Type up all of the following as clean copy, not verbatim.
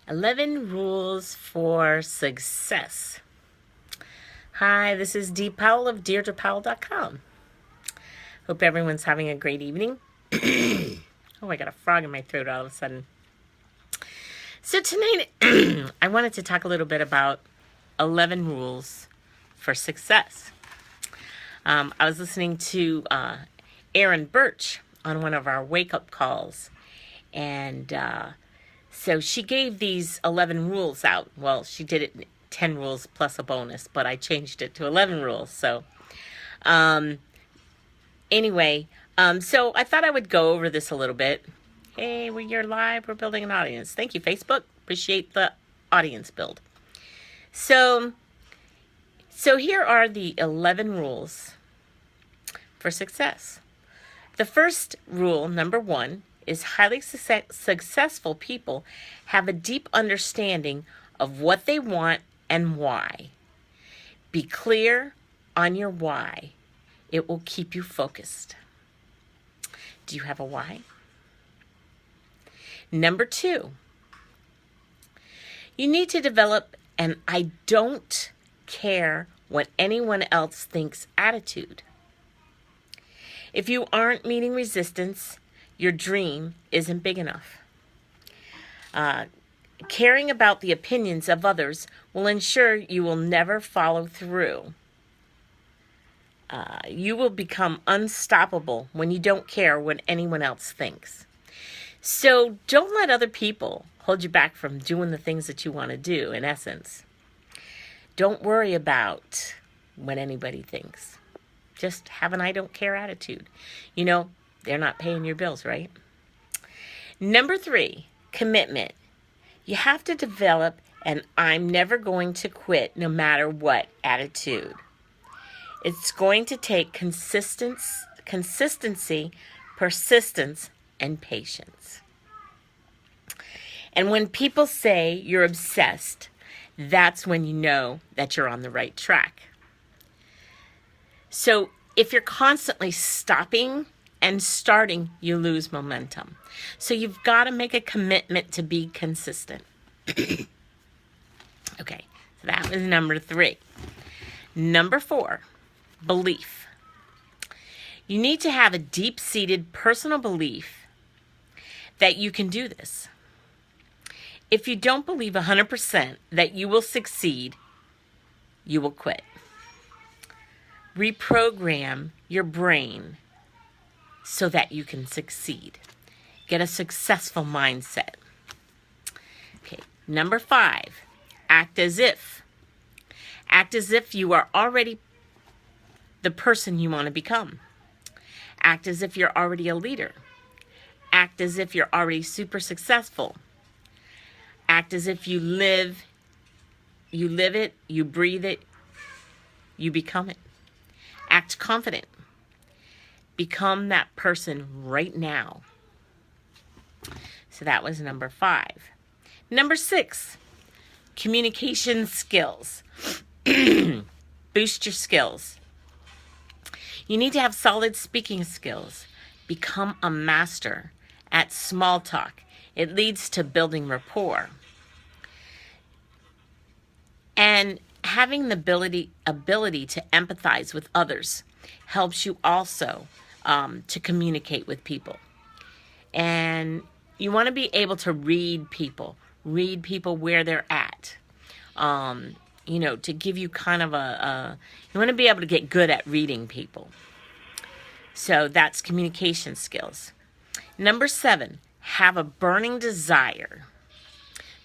11 Rules for Success. Hi, this is Dee Powell of DeirdrePowell.com. Hope everyone's having a great evening. Oh, I got a frog in my throat all of a sudden. So tonight, I wanted to talk a little bit about 11 rules for success. I was listening to Aaron Birch on one of our wake-up calls, and so she gave these 11 rules out. Well, she did it 10 rules plus a bonus, but I changed it to 11 rules. So anyway, so I thought I would go over this a little bit. Hey, you're live. We're building an audience. Thank you, Facebook. Appreciate the audience build. So here are the 11 rules for success. The first rule, number 1, is highly successful people have a deep understanding of what they want and why. Be clear on your why. It will keep you focused. Do you have a why? Number 2, you need to develop an I don't care what anyone else thinks attitude. If you aren't meeting resistance, your dream isn't big enough. Caring about the opinions of others will ensure you will never follow through. You will become unstoppable when you don't care what anyone else thinks. So don't let other people hold you back from doing the things that you want to do, in essence. Don't worry about what anybody thinks. Just have an I don't care attitude. You know, they're not paying your bills, right? Number 3, commitment. You have to develop an I'm never going to quit no matter what attitude. It's going to take consistency, persistence, and patience. And when people say you're obsessed, that's when you know that you're on the right track. So if you're constantly stopping and starting, you lose momentum. So you've got to make a commitment to be consistent. Okay, so that was number 3. Number 4, belief. You need to have a deep-seated personal belief that you can do this. If you don't believe 100% that you will succeed, you will quit. Reprogram your brain so that you can succeed. Get a successful mindset. Okay, number 5, act as if. Act as if you are already the person you want to become. Act as if you're already a leader. Act as if you're already super successful. Act as if you live it, you breathe it, you become it. Act confident. Become that person right now. So that was number 5. Number 6, communication skills. Boost your skills. You need to have solid speaking skills. Become a master at small talk. It leads to building rapport. And having the ability to empathize with others helps you also to communicate with people. And you want to be able to read people where they're at. To give you kind of you want to be able to get good at reading people. So that's communication skills. Number 7, have a burning desire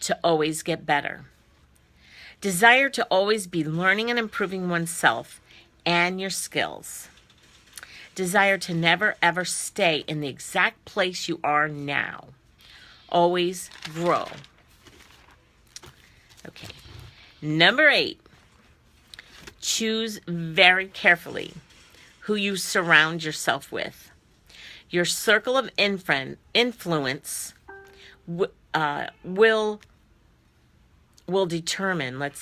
to always get better. Desire to always be learning and improving oneself and your skills. Desire to never ever stay in the exact place you are now. Always grow. Okay. Number 8, choose very carefully who you surround yourself with. Your circle of influence will determine,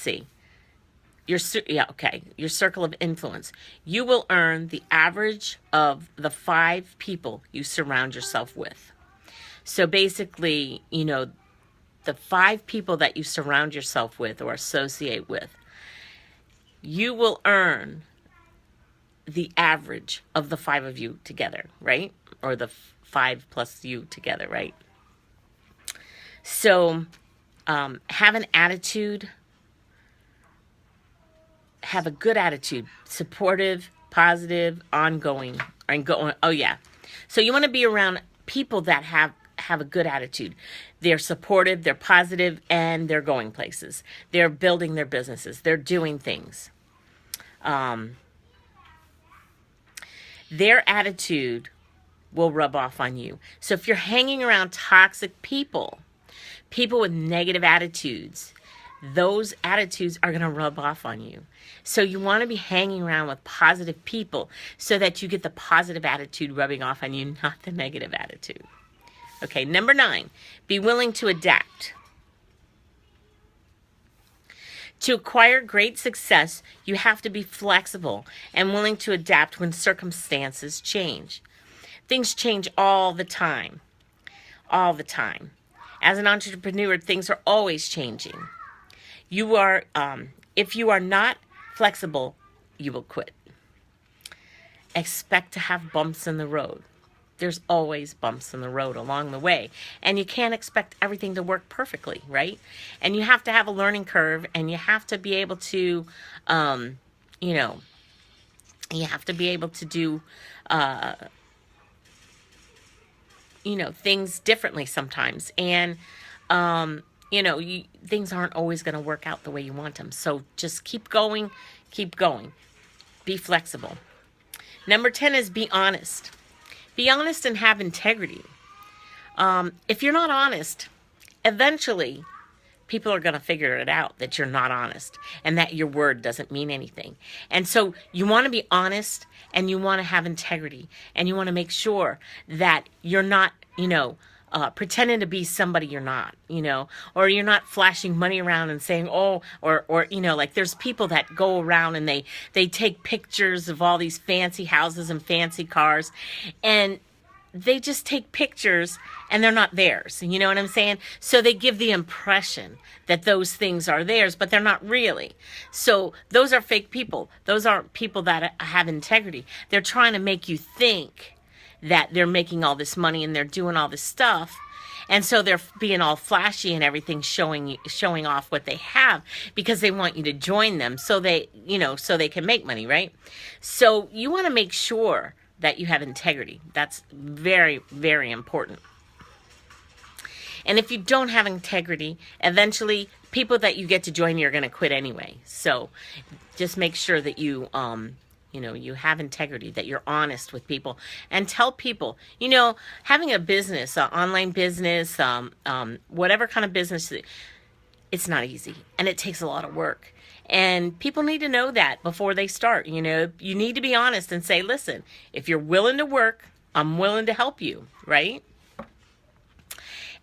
your circle of influence. You will earn the average of the 5 people you surround yourself with. So basically, the 5 people that you surround yourself with or associate with, you will earn the average of the 5 of you together, right? Or the 5 plus you together, right? So have an attitude, have a good attitude, supportive, positive, ongoing, and going. Oh yeah. So you want to be around people that have a good attitude. They're supportive, they're positive, and they're going places. They're building their businesses. They're doing things. Their attitude will rub off on you. So if you're hanging around toxic people, people with negative attitudes, those attitudes are going to rub off on you. So you want to be hanging around with positive people so that you get the positive attitude rubbing off on you, not the negative attitude. Okay, number 9, be willing to adapt. To acquire great success, you have to be flexible and willing to adapt when circumstances change. Things change all the time. All the time. As an entrepreneur, things are always changing. You are, if you are not flexible, you will quit. Expect to have bumps in the road. There's always bumps in the road along the way. And you can't expect everything to work perfectly, right? And you have to have a learning curve, and you have to be able to, you have to be able to do, things differently sometimes. And, things aren't always going to work out the way you want them. So just keep going, be flexible. Number 10 is be honest. Be honest and have integrity. If you're not honest, eventually people are going to figure it out that you're not honest and that your word doesn't mean anything. And so you want to be honest, and you want to have integrity, and you want to make sure that you're not, pretending to be somebody you're not, or you're not flashing money around and saying, oh, or like there's people that go around and they take pictures of all these fancy houses and fancy cars, and they just take pictures and they're not theirs. You know what I'm saying? So they give the impression that those things are theirs, but they're not really. So those are fake people. Those aren't people that have integrity. They're trying to make you think that they're making all this money and they're doing all this stuff. And so they're being all flashy and everything, showing off what they have because they want you to join them so they can make money, right? So you want to make sure that you have integrity. That's very, very important. And if you don't have integrity, eventually people that you get to join you are going to quit anyway. So just make sure that you you have integrity, that you're honest with people, and tell people, having a business, an online business, whatever kind of business, it's not easy and it takes a lot of work. And people need to know that before they start. You need to be honest and say, listen, if you're willing to work, I'm willing to help you, right?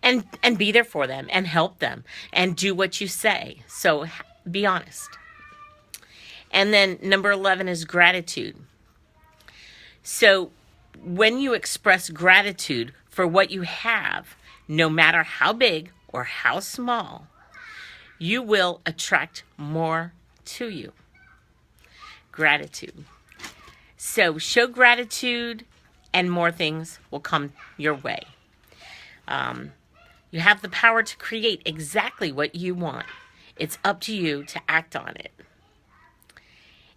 And be there for them and help them and do what you say. So be honest. And then number 11 is gratitude. So when you express gratitude for what you have, no matter how big or how small, you will attract more to you. Gratitude. So show gratitude and more things will come your way. You have the power to create exactly what you want. It's up to you to act on it.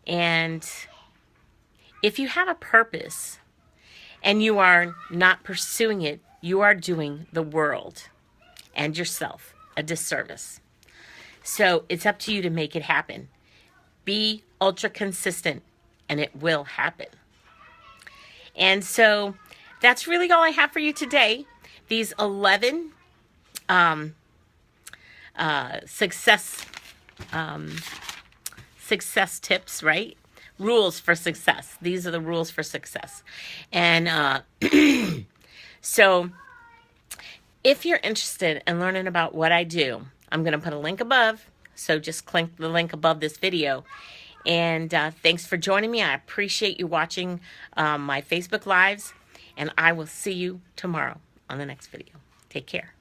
And if you have a purpose and you are not pursuing it, you are doing the world and yourself a disservice. So it's up to you to make it happen. Be ultra consistent and it will happen. And so that's really all I have for you today. These 11 success tips, right? Rules for success. These are the rules for success. And so if you're interested in learning about what I do, I'm going to put a link above. So just click the link above this video. And thanks for joining me. I appreciate you watching my Facebook Lives. And I will see you tomorrow on the next video. Take care.